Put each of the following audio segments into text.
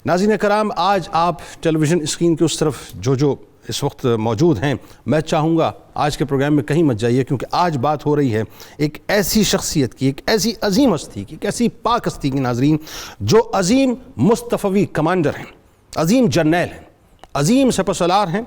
ناظرین کرام، آج آپ ٹیلی ویژن اسکرین کے اس طرف جو اس وقت موجود ہیں، میں چاہوں گا آج کے پروگرام میں کہیں مت جائیے، کیونکہ آج بات ہو رہی ہے ایک ایسی شخصیت کی، ایک ایسی عظیم ہستی کی، ایک ایسی پاک ہستی کی ناظرین، جو عظیم مصطفی کمانڈر ہیں، عظیم جرنیل ہیں، عظیم سپہ سالار ہیں،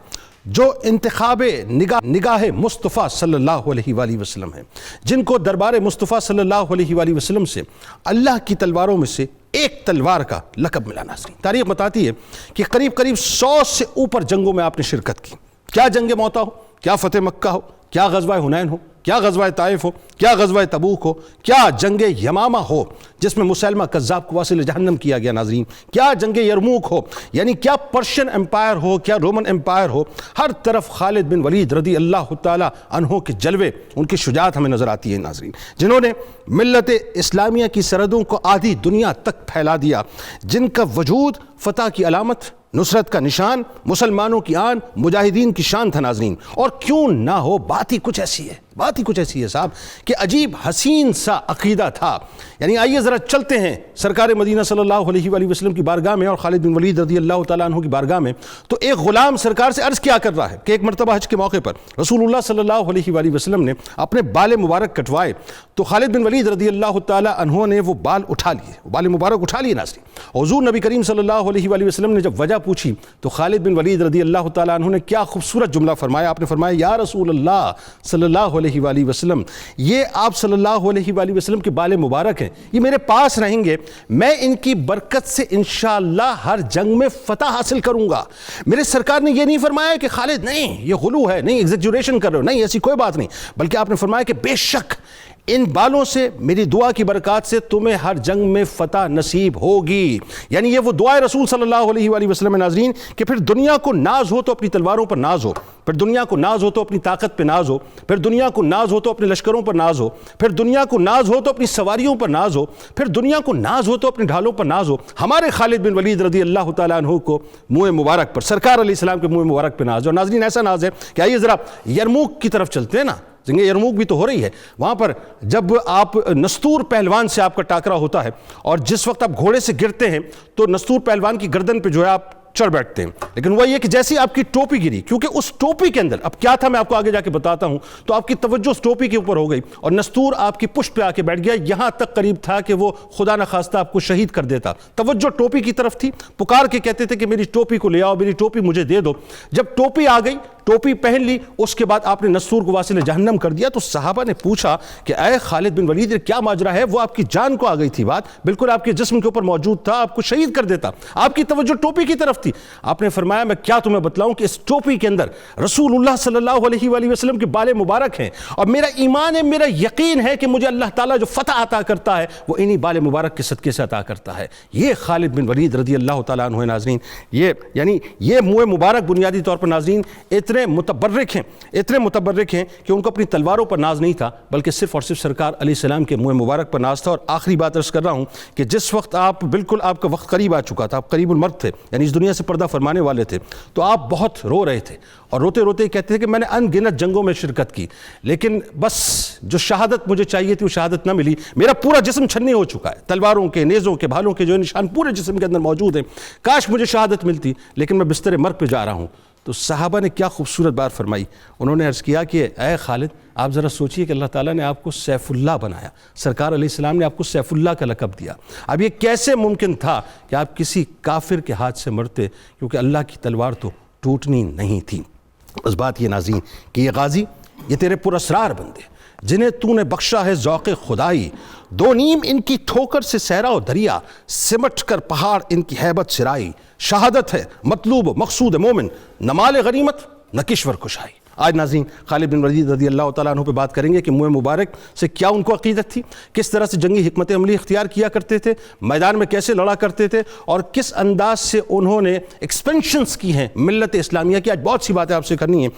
جو انتخاب نگاہ مصطفیٰ صلی اللہ علیہ وآلہ وسلم ہیں، جن کو دربار مصطفیٰ صلی اللہ علیہ وآلہ وسلم سے اللہ کی تلواروں میں سے ایک تلوار کا لقب ملا ناظرین۔ تاریخ بتاتی ہے کہ قریب 100 سے اوپر جنگوں میں آپ نے شرکت کی، کیا جنگ موتا ہو، کیا فتح مکہ ہو، کیا غزوہ حنین ہو، کیا غزوہ طائف ہو، کیا غزوہ تبوک ہو، کیا جنگ یمامہ ہو جس میں مسیلمہ کذاب کو واصل جہنم کیا گیا ناظرین، کیا جنگ یرموک ہو، یعنی کیا پرشین امپائر ہو، کیا رومن امپائر ہو، ہر طرف خالد بن ولید رضی اللہ تعالی عنہ کے جلوے، ان کی شجاعت ہمیں نظر آتی ہے ناظرین، جنہوں نے ملت اسلامیہ کی سرحدوں کو آدھی دنیا تک پھیلا دیا، جن کا وجود فتح کی علامت، نصرت کا نشان، مسلمانوں کی آن، مجاہدین کی شان تھا ناظرین۔ اور کیوں نہ ہو، بات ہی کچھ ایسی ہے صاحب کہ عجیب حسین سا عقیدہ تھا۔ یعنی آئیے ذرا چلتے ہیں سرکار مدینہ صلی اللہ علیہ وآلہ وسلم کی بارگاہ میں اور خالد بن ولید رضی اللہ تعالیٰ عنہ کی بارگاہ میں، تو ایک غلام سرکار سے عرض کیا کر رہا ہے کہ ایک مرتبہ حج کے موقع پر رسول اللہ صلی اللہ علیہ وآلہ وسلم نے اپنے بال مبارک کٹوائے، تو خالد بن ولید رضی اللہ تعالیٰ عنہ نے وہ بال اٹھا لیے، بال مبارک اٹھا لیے ناظرین۔ حضور نبی کریم صلی اللہ علیہ وآلہ وسلم نے جب وجہ پوچھی تو خالد بن ولید رضی اللہ تعالیٰ عنہ نے کیا خوبصورت جملہ فرمایا، آپ نے فرمایا یا رسول اللہ صلی اللہ علیہ وآلہ وسلم، یہ آپ صلی اللہ علیہ وآلہ وسلم کے بال مبارک ہیں، یہ میرے پاس رہیں گے، میں ان کی برکت سے انشاءاللہ ہر جنگ میں فتح حاصل کروں گا۔ میرے سرکار نے یہ نہیں فرمایا کہ خالد نہیں یہ غلو ہے، نہیں ایگزیجریشن کر رہے ہو، نہیں ایسی کوئی بات نہیں، بلکہ آپ نے فرمایا کہ بے شک ان بالوں سے میری دعا کی برکات سے تمہیں ہر جنگ میں فتح نصیب ہوگی۔ یعنی یہ وہ دعائے رسول صلی اللہ علیہ وآلہ وسلم ناظرین کہ پھر دنیا کو ناز ہو تو اپنی تلواروں پر ناز ہو، پھر دنیا کو ناز ہو تو اپنی طاقت پہ ناز ہو، پھر دنیا کو ناز ہو تو اپنے لشکروں پر ناز ہو، پھر دنیا کو ناز ہو تو اپنی سواریوں پر ناز ہو، پھر دنیا کو ناز ہو تو اپنے ڈھالوں پر ناز ہو۔ ہمارے خالد بن ولید رضی اللہ تعالیٰ عنہ کو منہ مبارک پر، سرکار علیہ السلام کے منہ مبارک پہ ناز ہے۔ اور ناظرین ایسا ناز ہے کہ آئیے ذرا یرموک کی طرف چلتے ہیں نا، جنگ یرموک بھی تو ہو رہی ہے، وہاں پر جب آپ نستور پہلوان سے آپ کا ٹاکرا ہوتا ہے اور جس وقت آپ گھوڑے سے گرتے ہیں تو نستور پہلوان کی گردن پہ جو ہے آپ چڑھ بیٹھتے ہیں، لیکن وہ یہ کہ جیسے آپ کی ٹوپی گری، کیونکہ اس ٹوپی کے اندر اب کیا تھا میں آپ کو آگے جا کے بتاتا ہوں، تو آپ کی توجہ اس ٹوپی کے اوپر ہو گئی اور نستور آپ کی پشت پہ آ کے بیٹھ گیا، یہاں تک قریب تھا کہ وہ خدا نخواستہ آپ کو شہید کر دیتا۔ توجہ ٹوپی کی طرف تھی، پکار کے کہتے تھے کہ میری ٹوپی کو لے آؤ، میری ٹوپی مجھے دے دو۔ جب ٹوپی آ گئی، ٹوپی پہن لی، اس کے بعد آپ نے نستور کو واصل جہنم کر دیا، تو صحابہ نے پوچھا کہ اے خالد بن ولید کیا ماجرا ہے؟ وہ آپ کی جان کو آ گئی تھی بات، بالکل آپ کے جسم کے اوپر موجود تھا، آپ کو شہید کر دیتا، آپ کی توجہ ٹوپی کی طرف تھی۔ آپ نے فرمایا میں کیا تمہیں بتلاؤں کہ اس ٹوپی کے اندر رسول اللہ صلی اللہ علیہ وآلہ وسلم کے بال مبارک ہیں، اور میرا ایمان ہے، میرا یقین ہے کہ مجھے اللہ تعالیٰ جو فتح عطا کرتا ہے وہ انہی بال مبارک کے صدقے سے عطا کرتا ہے۔ یہ خالد بن ولید رضی اللہ تعالیٰ عنہ ناظرین، یہ منہ مبارک بنیادی طور پر ناظرین اتنے متبرک ہیں کہ ان کو اپنی تلواروں پر ناز نہیں تھا، بلکہ صرف اور صرف سرکار علیہ السلام کے منہ مبارک پر ناز تھا۔ اور آخری بات عرض کر رہا ہوں کہ جس وقت آپ کا وقت قریب آ چکا تھا، آپ قریب المرد تھے، یعنی اس دنیا سے پردہ فرمانے والے تھے، تو آپ بہت رو رہے تھے اور روتے روتے کہتے تھے کہ میں نے ان گنت جنگوں میں شرکت کی، لیکن بس جو شہادت مجھے چاہیے تھی وہ شہادت نہ ملی، میرا پورا جسم چھنی ہو چکا ہے، تلواروں کے، نیزوں کے، بھالوں کے جو نشان پورے جسم کے اندر موجود ہیں، کاش مجھے شہادت ملتی، لیکن میں بستر مرگ پہ جا رہا ہوں۔ تو صحابہ نے کیا خوبصورت بات فرمائی، انہوں نے عرض کیا کہ اے خالد آپ ذرا سوچئے کہ اللہ تعالیٰ نے آپ کو سیف اللہ بنایا، سرکار علیہ السلام نے آپ کو سیف اللہ کا لقب دیا، اب یہ کیسے ممکن تھا کہ آپ کسی کافر کے ہاتھ سے مرتے، کیونکہ اللہ کی تلوار تو ٹوٹنی نہیں تھی۔ بس بات یہ ناظرین کہ یہ غازی، یہ تیرے پراسرار بندے جنہیں تو نے بخشا ہے ذوق خدائی، دو نیم ان کی ٹھوکر سے صحرا و دریا، سمٹ کر پہاڑ ان کی ہیبت سرائی، شہادت ہے مطلوب و مقصود مومن، نہ مال غنیمت نہ کشور کشائی۔ آج ناظرین خالد بن ولید رضی اللہ تعالیٰ عنہ پہ بات کریں گے کہ منہ مبارک سے کیا ان کو عقیدت تھی، کس طرح سے جنگی حکمت عملی اختیار کیا کرتے تھے، میدان میں کیسے لڑا کرتے تھے، اور کس انداز سے انہوں نے ایکسپینشنز کی ہیں ملت اسلامیہ کی۔ آج بہت سی باتیں آپ سے کرنی ہیں،